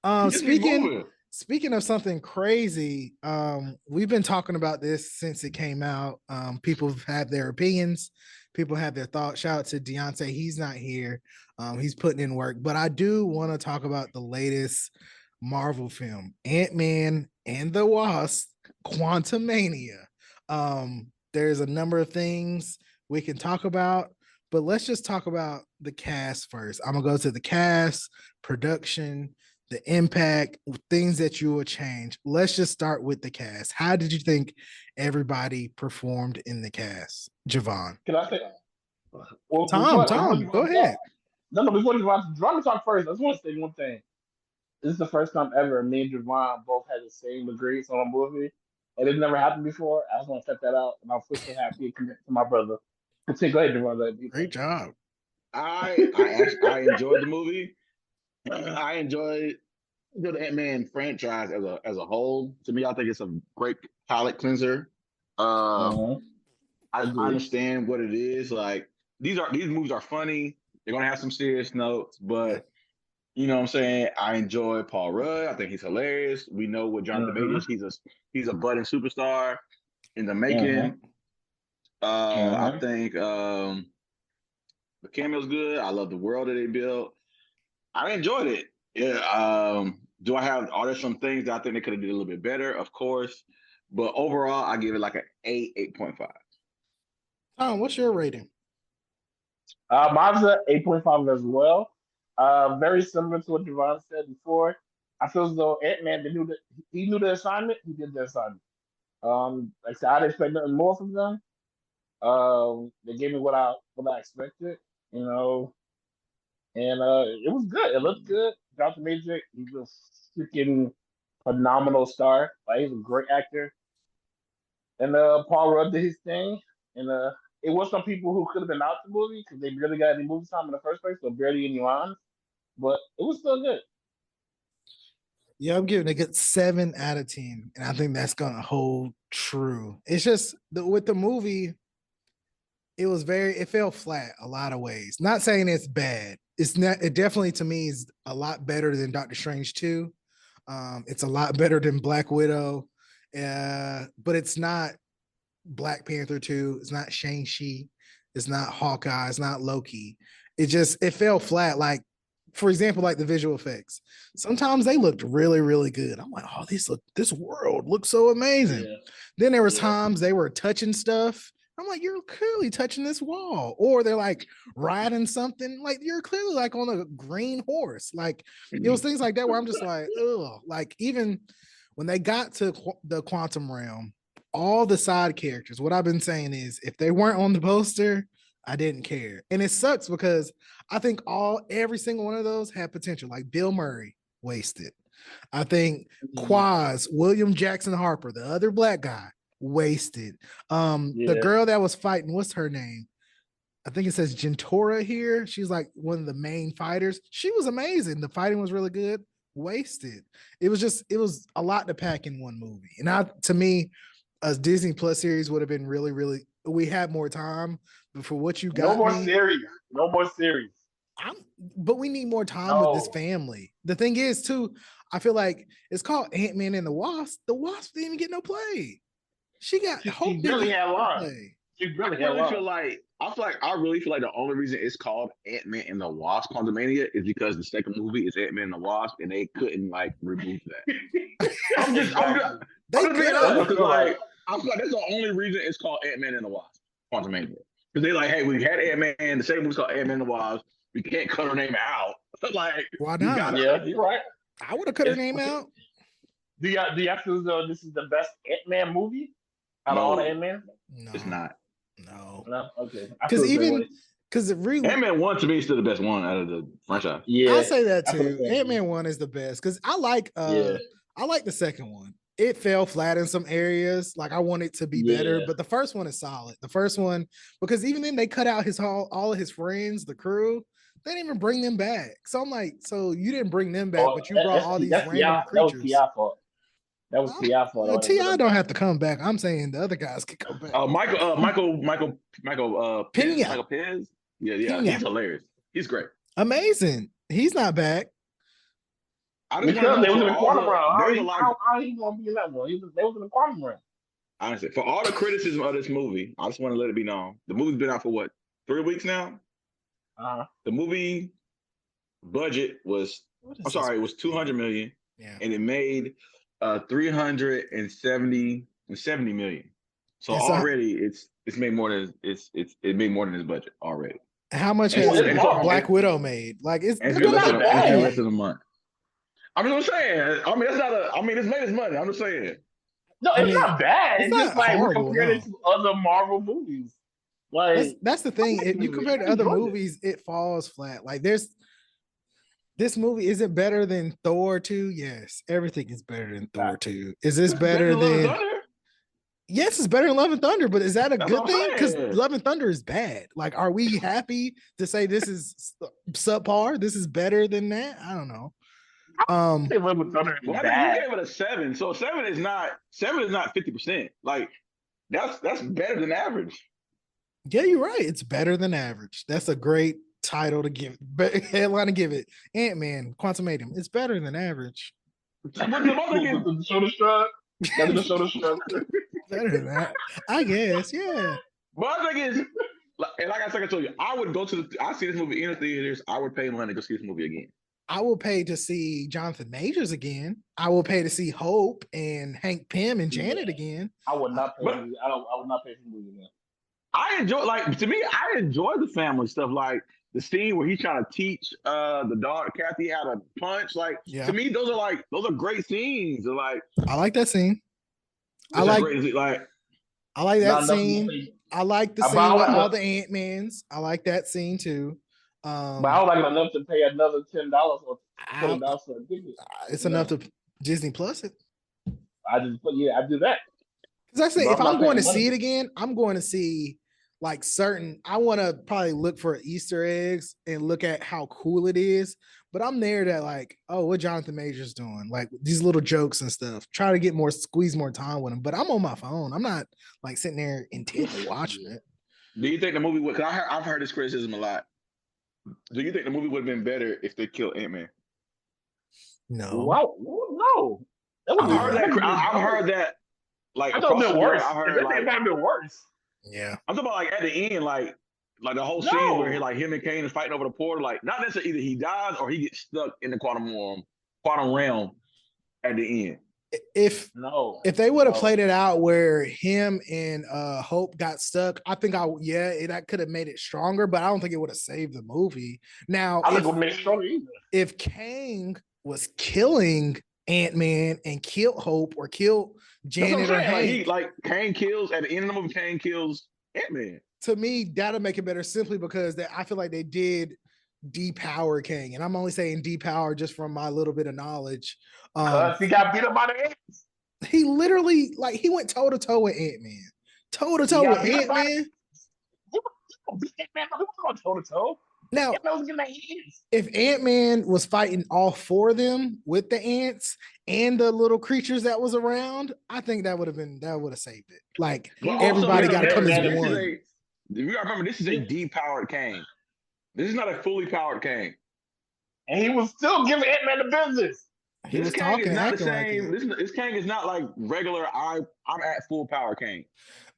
He just be Speaking moving. speaking of something crazy, we've been talking about this since it came out. People have had their opinions, people have their thoughts. Shout out to Deontay, he's not here. He's putting in work, but I do want to talk about the latest Marvel film, Ant-Man and the Wasp, Quantumania. There's a number of things we can talk about, but let's just talk about the cast first. I'm gonna go to the cast, production, the impact, things that you would change. Let's just start with the cast. How did you think everybody performed in the cast? Javon. Can I say? Well, Tom, go ahead. no, before Javon talk first, I just want to say one thing. This is the first time ever me and Javon both had the same agreements on a movie, and it never happened before. I just want to set that out, and I'm so happy to commit to my brother. Continue, go ahead, Javon. Great job. I enjoyed the movie. I enjoyed the Ant-Man franchise as a whole. To me, I think it's a great palate cleanser. Uh-huh. I understand what it is. Like these movies are funny. They're gonna have some serious notes, but you know what I'm saying? I enjoy Paul Rudd. I think he's hilarious. We know what Jonathan Majors. He's a budding superstar in the making. I think the cameo's good. I love the world that they built. I enjoyed it. Yeah. Are there some things that I think they could have did a little bit better? Of course. But overall, I give it like an 8.5. Tom, what's your rating? Mine's an 8.5 as well. Very similar to what Javon said before. I feel as though Ant-Man he knew the assignment. He did the assignment. Like I said, I didn't expect nothing more from them. They gave me what I expected, you know, and it was good. It looked good. Dr. Major, he's a freaking phenomenal star. Like he's a great actor. And Paul Rudd did his thing, and it was some people who could have been out the movie because they barely got any movie time in the first place, so barely any lines. But it was still good. Yeah, I'm giving it a good 7 out of 10, and I think that's gonna hold true. It's just with the movie, it fell flat a lot of ways. Not saying it's bad. It's not. It definitely to me is a lot better than Doctor Strange 2. It's a lot better than Black Widow, but it's not Black Panther 2. It's not Shang-Chi. It's not Hawkeye. It's not Loki. It fell flat. Like, for example, like the visual effects. Sometimes they looked really, really good. I'm like, oh, this world looks so amazing. Yeah. Then there was times they were touching stuff. I'm like, you're clearly touching this wall. Or they're like riding something. Like, you're clearly like on a green horse. Like, it was things like that where I'm just like, ugh. Like, even when they got to the quantum realm, all the side characters, what I've been saying is if they weren't on the poster, I didn't care. And it sucks because I think every single one of those had potential. Like Bill Murray, wasted. I think Quaz, William Jackson Harper, the other black guy, wasted. The girl that was fighting, what's her name? I think it says Gentora here. She's like one of the main fighters. She was amazing. The fighting was really good. Wasted. It was a lot to pack in one movie. And to me, a Disney Plus series would have been really, really. We had more time, but for what you got, no more series. But we need more time with this family. The thing is, too, I feel like it's called Ant-Man and the Wasp. The Wasp didn't even get no play. She really had line. She really had line. I really feel like the only reason it's called Ant-Man and the Wasp: Quantumania is because the second movie is Ant-Man and the Wasp, and they couldn't like remove that. I feel like that's the only reason it's called Ant-Man and the Wasp: Quantumania. Because they like, hey, we had Ant-Man. The second movie's called Ant-Man and the Wasp. We can't cut her name out. Like, why not? Yeah, you're right. I would have cut her name out. Do you feel as though this is the best Ant-Man movie out of all the Ant-Man? No, it's not. No, okay. Because Ant-Man 1 to me is still the best one out of the franchise. Yeah, I'll say that too. Ant-Man 1 is the best because I like the second one. It fell flat in some areas. Like I want it to be better, but the first one is solid. The first one, because even then they cut out all of his friends, the crew. They didn't even bring them back. So I'm like, so you didn't bring them back, but you brought all these random creatures. That was T.I. fault. T.I. don't have to come back. I'm saying the other guys can come back. Michael Pena. Michael Pez. Yeah. He's hilarious. He's great. Amazing. He's not back. I just want to Because know they was for in the all quantum the realm. there's a lot. How he gonna be in that one? They was in the quantum realm. Honestly, for all the criticism of this movie, I just want to let it be known. The movie's been out for what, 3 weeks now? Uh-huh. The movie budget was, What is I'm this sorry, it was movie? 200 million, Yeah. and it made 370 million. So And so already it's made more than it made more than its budget already. how much And has so, Well, it's and so Black Marvel. Widow made? Like and they're it's been less not than it's been less bad. than a month. I'm just saying. I mean, that's not a. I mean, it's made its money. I'm just saying. No, I it's mean, not bad. it's It's just not like we're horrible, comparing it no. to other Marvel movies. Like That's the thing. If you compare to I other enjoyed movies, it falls flat. Like this movie, is it better than Thor 2? Yes, everything is better than Thor 2. Is this It's better better than Love and than Thunder. Yes, it's better than Love and Thunder, but is that a That's good what I'm thing? Because saying. Love and Thunder is bad. Like, are we happy to say this is subpar? This is better than that? I don't know. I think Love and Thunder is Well, I think you bad. gave it a 7. So 7 is not 50%. Like that's better than average. Yeah, you're right. It's better than average. That's a great title to give, headline to give it. Ant-Man, Quantumanium. It's better than average. But the motherfucking The shoulder shrug. That's the shoulder shrug. Better than that, I guess. Yeah. But I think is, and like I told you, I would go to I see this movie in the theaters. I would pay money to go see this movie again. I will pay to see Jonathan Majors again. I will pay to see Hope and Hank Pym and Janet again. I would not pay. But I would not pay for the movie again. I enjoy, like, to me, I enjoy the family stuff, like the scene where he's trying to teach the daughter Kathy how to punch. Like, Yeah. to me, those are great scenes. They're like, I like that scene. I those are like great, like I like that Not enough scene. movie. I like the But scene I with like all the- the Ant-Mans. I like that scene too. But I don't like it enough to pay another $10 or I, $20 for a ticket. it's You enough know. to Disney Plus it. I just put I do that. Because I say, But if I'm not I'm going to paying see money. it again, I'm going to see like certain. I want to probably look for Easter eggs and look at how cool it is. But I'm there to like, oh, what Jonathan Majors doing? Like these little jokes and stuff. Try to get squeeze more time with him. But I'm on my phone. I'm not like sitting there intently watching it. do you think the movie would? Because I've heard this criticism a lot. Do you think the movie would have been better if they killed Ant-Man? No. Wow, no. That would I've heard that. I've heard that. Like, I thought across it the been board, worse. I If heard that like might have been worse. Yeah. I'm talking about like at the end, like the whole scene No. where him and Kane is fighting over the portal. Like, not necessarily either he dies or he gets stuck in the quantum realm at the end. If No. they would have played it out where him and Hope got stuck, I think that could have made it stronger, but I don't think it would have saved the movie. Now, I think it would make it stronger either. if Kang was killing Ant-Man and killed Hope or killed Janet or Hank, like Kane kills at the end of the movie. Kane kills Ant-Man. to me, that'll make it better simply because I feel like they did depower Kang, and I'm only saying depower just from my little bit of knowledge. Because he got beat up by the ants. He literally he went toe to toe with Ant-Man, toe to toe with Ant-Man. Beat Ant-Man, he wasn't going toe to toe. Now, Ant-Man was getting their hands. if Ant-Man was fighting all four of them with the ants and the little creatures that was around, I think that would have saved it. Like, But everybody got to come this as is one. you gotta remember, this is a depowered Kane. This is not a fully powered Kane. And he was still giving Ant-Man the business. He was This Kang talking, is not the acting like same. it. This Kang is not like regular. I'm at full power Kang.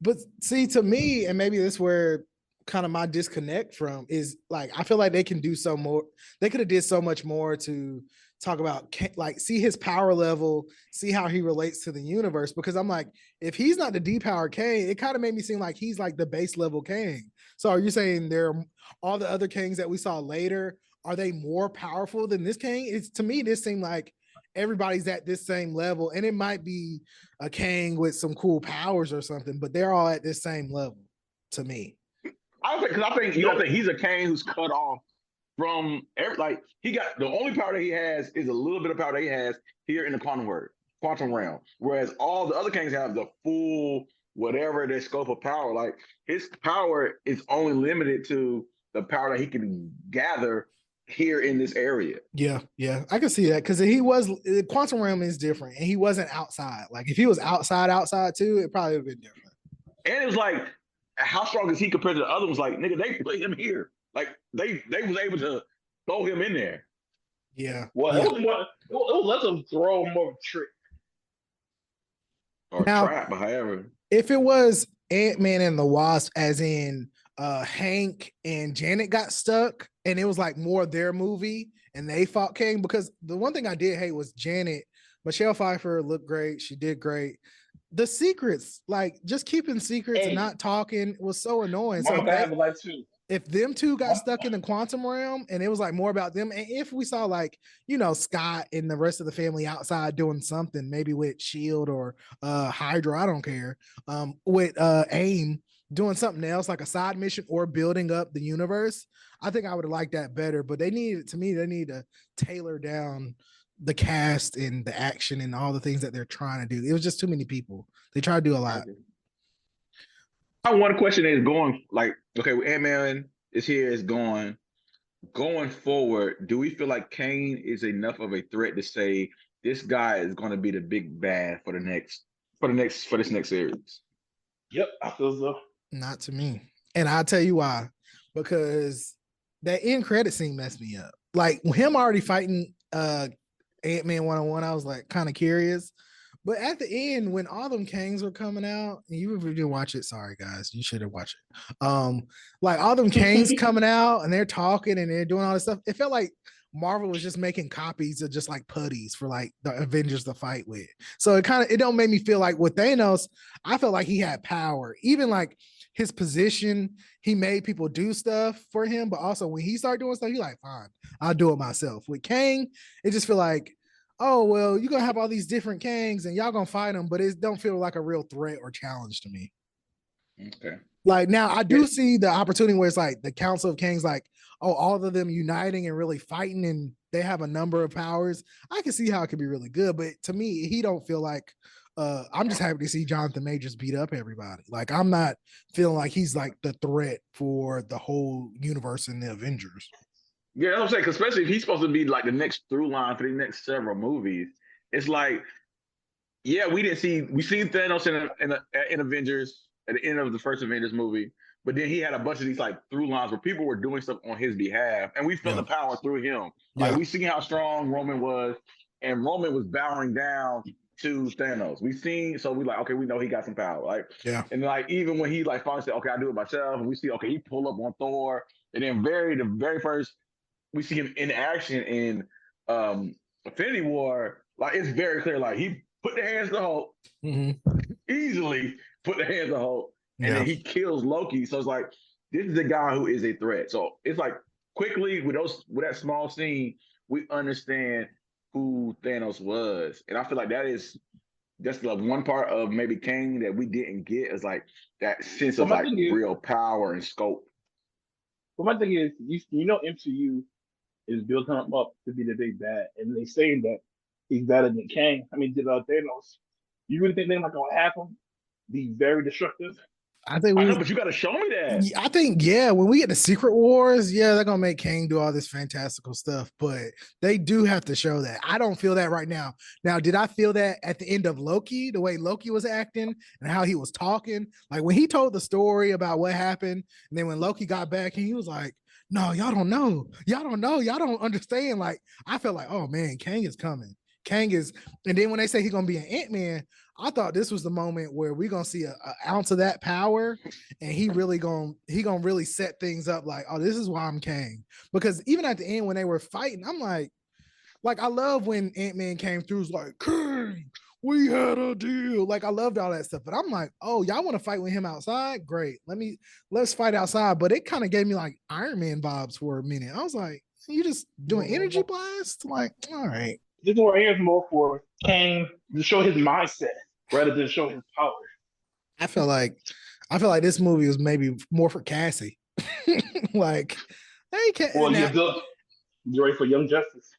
But see, to me, and maybe this is where kind of my disconnect from is like, I feel like they can do so more. They could have did so much more to talk about, like, see his power level, see how he relates to the universe. Because I'm like, if he's not the depowered Kang, it kind of made me seem like he's like the base level Kang. So are you saying all the other Kangs that we saw later, are they more powerful than this Kang? It's, to me, this seemed like everybody's at this same level, and it might be a Kang with some cool powers or something, but they're all at this same level to me. I think he's a Kang who's cut off from like, he got the only power that he has is a little bit of power that he has here in the quantum realm, whereas all the other Kangs have the full whatever their scope of power. Like, his power is only limited to the power that he can gather here in this area. Yeah, I can see that, because the quantum realm is different, and he wasn't outside. Like, if he was outside too, it probably would have been different. And it was like, how strong is he compared to the other ones? Like, nigga, they put him here. Like, they was able to throw him in there. Yeah. Well, Yeah. it was let them throw more of a trick. or Now, trap, but however. if it was Ant-Man and the Wasp, as in Hank and Janet got stuck, and it was like more their movie, and they fought Kang, because the one thing I did hate was Janet. Michelle Pfeiffer looked great. She did great. The secrets, like just keeping secrets and Hey, not talking, was so annoying. So Mama gotta have a life too. if them two got Mama, stuck in the quantum realm and it was like more about them, and if we saw like, Scott and the rest of the family outside doing something, maybe with Shield or Hydra, I don't care, with AIM doing something else like a side mission or building up the universe, I think I would have liked that better. But they need to tailor down the cast and the action and all the things that they're trying to do. It was just too many people. They try to do a lot. My one question is going like, okay, Ant Man is here, is gone. Going forward, do we feel like Kane is enough of a threat to say this guy is going to be the big bad for this next series? yep, I feel so. Not to me. And I'll tell you why. Because that end credit scene messed me up. Like him already fighting Ant-Man 1-on-1, I was like kind of curious. But at the end, when all them Kangs were coming out, and you didn't watch it, sorry guys, you should have watched it. Like all them Kangs coming out and they're talking and they're doing all this stuff. It felt like Marvel was just making copies of just like putties for like the Avengers to fight with. So it don't make me feel like with Thanos, I felt like he had power. Even like his position, he made people do stuff for him, but also when he started doing stuff, he like, fine, I'll do it myself. With Kang, it just feel like, oh well, you're gonna have all these different Kangs and y'all gonna fight them, but it don't feel like a real threat or challenge to me. Okay. Like now, I do see the opportunity where it's like the Council of Kings, like, oh, all of them uniting and really fighting, and they have a number of powers. I can see how it could be really good, but to me, he don't feel like. I'm just happy to see Jonathan Majors beat up everybody. Like I'm not feeling like he's like the threat for the whole universe in the Avengers. Yeah, that's what I'm saying. 'Cause especially if he's supposed to be like the next through line for the next several movies, it's like, yeah, we seen Thanos in Avengers at the end of the first Avengers movie, but then he had a bunch of these like through lines where people were doing stuff on his behalf, and we felt Yeah. the power through him. Like Yeah. we seen how strong Roman was, and Roman was bowing down to Thanos. We seen, so we like, okay, we know he got some power, like, Yeah. and like even when he like finally said, okay, I do it myself, and we see, okay, he pull up on Thor, and then the very first we see him in action in Infinity War, like it's very clear, like he put the hands to Hulk, easily put the hands of Hulk, and Yeah. then he kills Loki. So it's like this is a guy who is a threat. So it's like quickly with that small scene, we understand who Thanos was, and I feel like that's the one part of maybe Kang that we didn't get, is like that sense But of my like thing is, real power and scope. you know, MCU is building him up to be the big bad, and they saying that he's better than Kang. I mean, did Thanos? You really think they're not gonna have him be very destructive? I think I know, we but you got to show me that. I think, yeah, when we get to Secret Wars, yeah, they're gonna make Kang do all this fantastical stuff, but they do have to show that. I don't feel that right now. Now, did I feel that at the end of Loki, the way Loki was acting and how he was talking? Like when he told the story about what happened, and then when Loki got back and he was like, no, y'all don't know. Y'all don't know. Y'all don't understand. Like, I felt like, oh man, Kang is coming. Kang is, and then when they say he's gonna be an Ant-Man, I thought this was the moment where we're gonna see an ounce of that power, and he gonna really set things up like, oh, this is why I'm Kang. Because even at the end when they were fighting, I'm like I love when Ant-Man came through, was like, Kang, we had a deal. Like I loved all that stuff, but I'm like, oh, y'all want to fight with him outside? Great, let's fight outside. But it kind of gave me like Iron Man vibes for a minute. I was like, you just doing energy blast? Like, all right. This one right here is more for Kang to show his mindset rather than show his power. I feel like this movie was maybe more for Cassie. Like, hey, Well, now, you ready for Young Justice?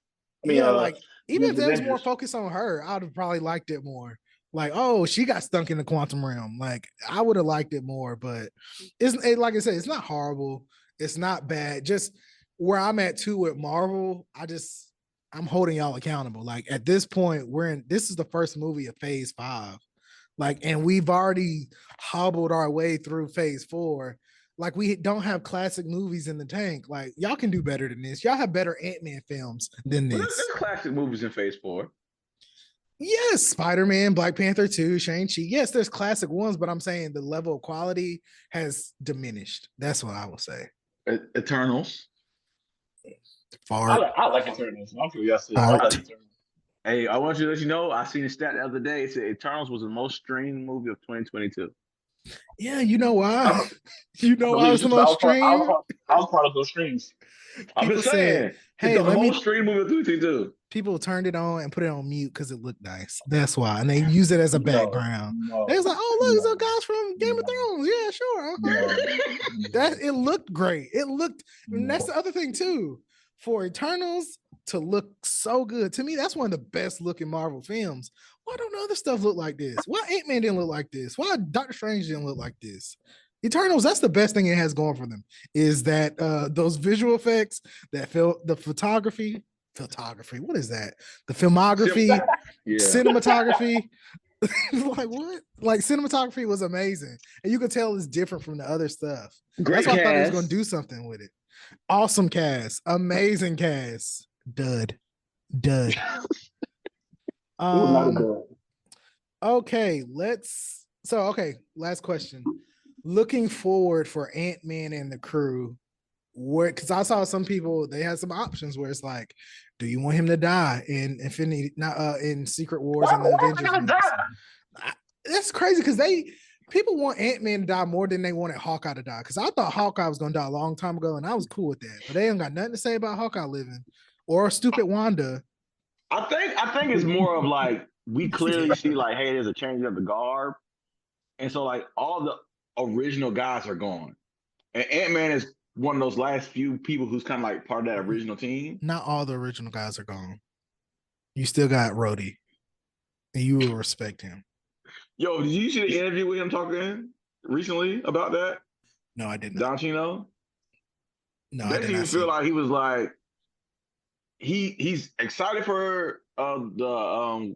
I mean, yeah, like even if there was more Avengers. focus on her, I would have probably liked it more. Like, oh, she got stunk in the quantum realm. Like, I would have liked it more, but like I said, it's not horrible. It's not bad. Just where I'm at too with Marvel, I'm holding y'all accountable. Like at this point, this is the first movie of phase 5. Like, and we've already hobbled our way through phase 4. Like we don't have classic movies in the tank. Like y'all can do better than this. Y'all have better Ant-Man films than Well, this. there's classic movies in Phase 4. Yes, Spider-Man, Black Panther 2, Shang-Chi. Yes, there's classic ones, but I'm saying the level of quality has diminished. That's what I will say. Eternals. Fart. I like Eternals. I'm sure y'all see. I Fart. like Eternals. Hey, I want you to let you know, I seen a stat the other day. It said Eternals was the most streamed movie of 2022. Yeah, you know why? You I know why believe it's the this. I most was part. streamed? I was part of those streams. I'm People just said, saying, it's hey, the most streamed movie of 2022. people turned it on and put it on mute because it looked nice. That's why. And they use it as a background. They was like, oh, look, it's a guys from Game of Thrones. Yeah, sure. That it looked great. It looked, and that's the other thing too. For Eternals to look so good, to me, that's one of the best looking Marvel films. Why don't other stuff look like this? Why Ant-Man didn't look like this? Why Doctor Strange didn't look like this? Eternals, that's the best thing it has going for them, is that those visual effects, the photography, what is that? The filmography, Yeah. cinematography. Like what? Like cinematography was amazing, and you could tell it's different from the other stuff. Great That's why I thought it was cast. going to do something with it. Awesome cast, amazing cast. Dud. It was not a good. Okay, last question. Looking forward for Ant-Man and the crew, where because I saw some people they had some options where it's like, do you want him to die in Infinity, not in Secret Wars and the Avengers movies? That's crazy because people want Ant-Man to die more than they wanted Hawkeye to die. Because I thought Hawkeye was gonna die a long time ago, and I was cool with that. But they ain't got nothing to say about Hawkeye living or stupid Wanda. I think it's more of like we clearly see like, hey, there's a change of the guard, and so like all the original guys are gone, and Ant-Man is one of those last few people who's kind of like part of that original team. Not all the original guys are gone. You still got Rhodey, and you will respect him. Yo, did you see the interview with him talking recently about that? No, I didn't. Don Chino? No, basically, you feel like he was like he's excited for the Clone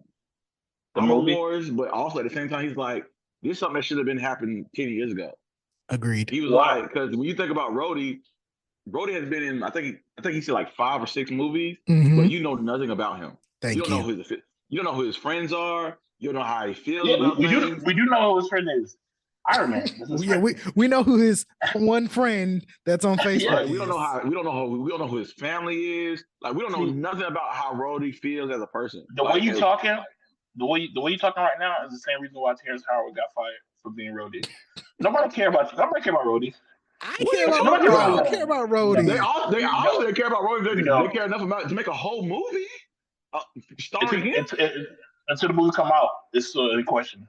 movie. Wars, but also at the same time, he's like, this is something that should have been happening 10 years ago. Agreed. He was like, because when you think about Rhodey has been in, I think he said like 5 or 6 movies, but you know nothing about him. Thank you. You don't know who his friends are. You don't know how he feels Yeah, about things. We do know who his friend is. Iron Man. Yeah, we know who his one friend that's on Facebook Yeah, is. we don't know who his family is. Like we don't know nothing about how Rhodey feels as a person. The way you talking right now is the same reason why Terrence Howard got fired for being Rhodey. Nobody care about you. Nobody care about Rhodey. I care about Rhodey. They also care about Rhodey. They care enough about it to make a whole movie starring him. Until the movie come out, it's a question.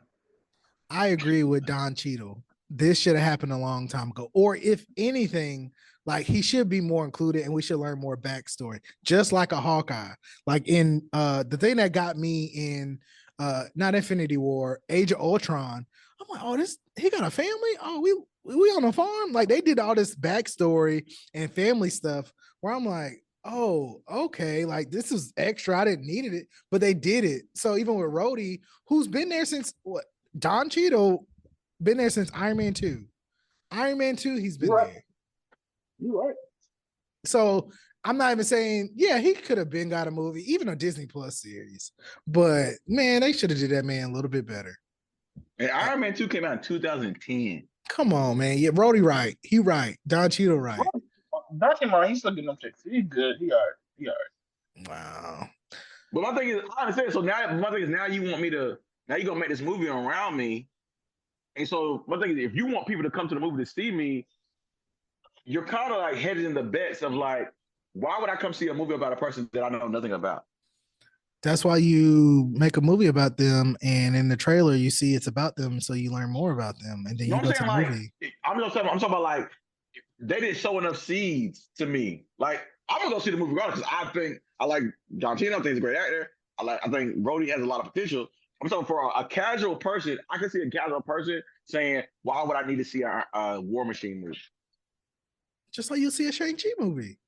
I agree with Don Cheadle. This should have happened a long time ago. Or if anything, like he should be more included and we should learn more backstory. Just like a Hawkeye. Like in the thing that got me in not Infinity War, Age of Ultron. I'm like, oh, he got a family? Oh, we on a farm? Like they did all this backstory and family stuff where I'm like, oh, okay, like this is extra. I didn't need it, but they did it. So even with Rhodey, who's been there since what? Don Cheadle been there since Iron Man 2. Iron Man 2, he's been there. You're right. So I'm not even saying, yeah, he could have been got a movie, even a Disney Plus series. But man, they should have did that man a little bit better. And Iron Man 2 came out in 2010. Come on, man. Yeah, Rhodey right. He right. Don Cheadle right. Don Cheadle, he's still getting them checks. He's good. He all right. Wow. But my thing is, I understand. So now you want me to, now you're gonna make this movie around me. And so my thing is, if you want people to come to the movie to see me, you're kind of like hedging the bets of like, why would I come see a movie about a person that I know nothing about? That's why you make a movie about them, and in the trailer you see it's about them, so you learn more about them, and then you go to the movie. I'm talking about like they didn't show enough seeds to me. Like I'm gonna go see the movie regardless because I like John Cena. I think he's a great actor. I think Rhodey has a lot of potential. I'm talking for a casual person. I can see a casual person saying, "Why would I need to see a War Machine movie?" Just like you'll see a Shang-Chi movie.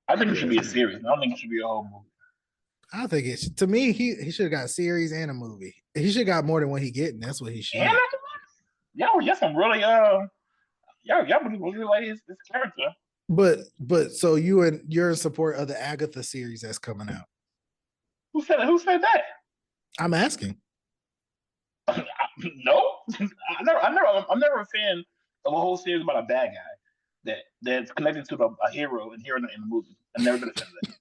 I think it should be a series. I don't think it should be a whole movie. I think it should, to me, he should have got a series and a movie. He should have got more than what he getting. That's what he should. Yeah, some really y'all really like his character. But so you're in support of the Agatha series that's coming out. Who said that? I'm asking. No, I'm never a fan of a whole series about a bad guy that's connected to a hero and hero in the movie. I've never been a fan of that.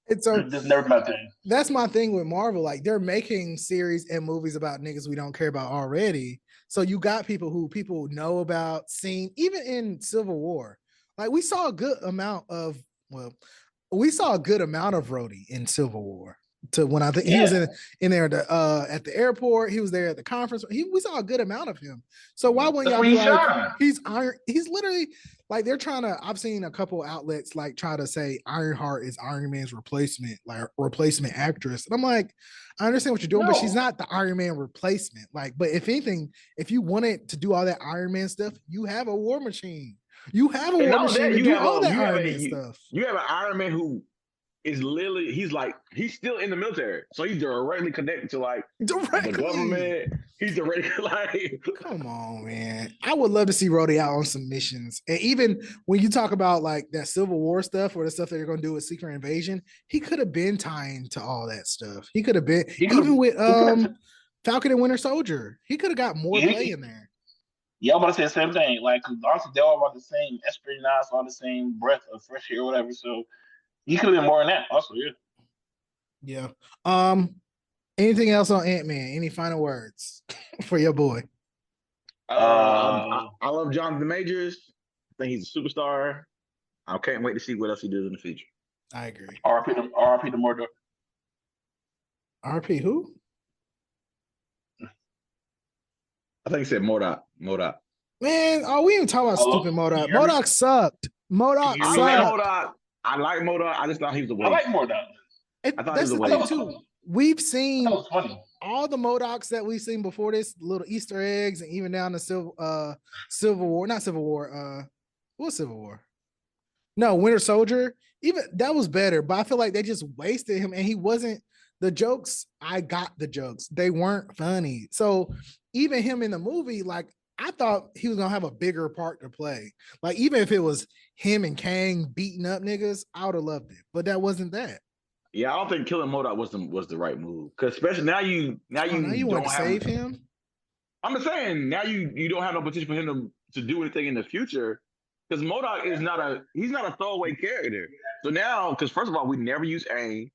It's so Just never been a thing. that's my thing with Marvel. Like they're making series and movies about niggas we don't care about already. So you got people who people know about, seen, even in Civil War. Like we saw a good amount of Rhodey in Civil War. To when I think he was in there at the airport, he was there at the conference. We saw a good amount of him. So why wouldn't y'all be like he's Iron? He's literally like they're trying to. I've seen a couple outlets like try to say Ironheart is Iron Man's replacement, like replacement actress. And I'm like, I understand what you're doing, but she's not the Iron Man replacement. Like, but if anything, if you wanted to do all that Iron Man stuff, you have a War Machine. You have a War Machine to do all that Iron Man stuff. You have an Iron Man who is literally he's still in the military, so he's directly connected to the government. He's directly like, come on, man. I would love to see Rhodey out on some missions. And even when you talk about like that Civil War stuff or the stuff that they're gonna do with Secret Invasion, he could have been tying to all that stuff. He could have been even with Falcon and Winter Soldier. He could have got more play in there. Yeah, I'm about to say the same thing. Like, honestly, they're all about the same espionage, all the same breath of fresh air or whatever. So he could have been more than that. Also, yeah. Yeah. Anything else on Ant-Man? Any final words for your boy? I love Jonathan Majors. I think he's a superstar. I can't wait to see what else he does in the future. I agree. RP to Murdoch. RP who? I think he said Modoc. Man, we even talking about stupid Modoc. Modoc sucked. Modoc sucked. I like Modoc. I just thought he was a waste. I like Modoc. I thought he was a waste too. We've seen all the Modocs that we've seen before this, little Easter eggs, and even down to Civil War, not Civil War. What Civil War? No, Winter Soldier. Even that was better, but I feel like they just wasted him, and he wasn't the jokes. I got the jokes; they weren't funny. So even him in the movie, like I thought he was gonna have a bigger part to play. Like even if it was him and Kang beating up niggas, I would have loved it, but that wasn't that. Yeah, I don't think killing Modoc was the right move, because especially now you want to save him. I'm just saying now you don't have no potential for him to do anything in the future, because Modoc is he's not a throwaway character. So now, because first of all, we never use AIM,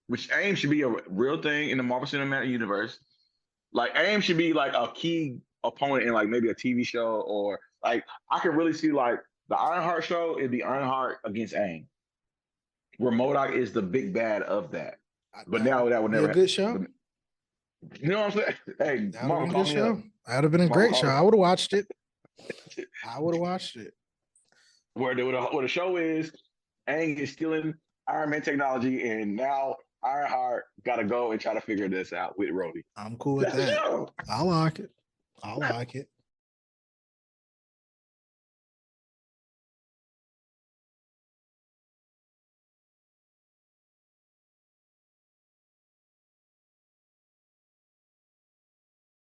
which AIM should be a real thing in the Marvel Cinematic Universe. Like AIM should be like a key opponent in like maybe a TV show, or like I could really see like the Ironheart show. It'd be Ironheart against AIM, where Modoc is the big bad of that. But now that would never be a good show. You know what I'm saying? Hey, that would have been a good show. That would have been a great show. I would have watched it. Where the show is, Aang is stealing Iron Man technology, and now Ironheart got to go and try to figure this out with Rhodey. I'm cool with that. I like it.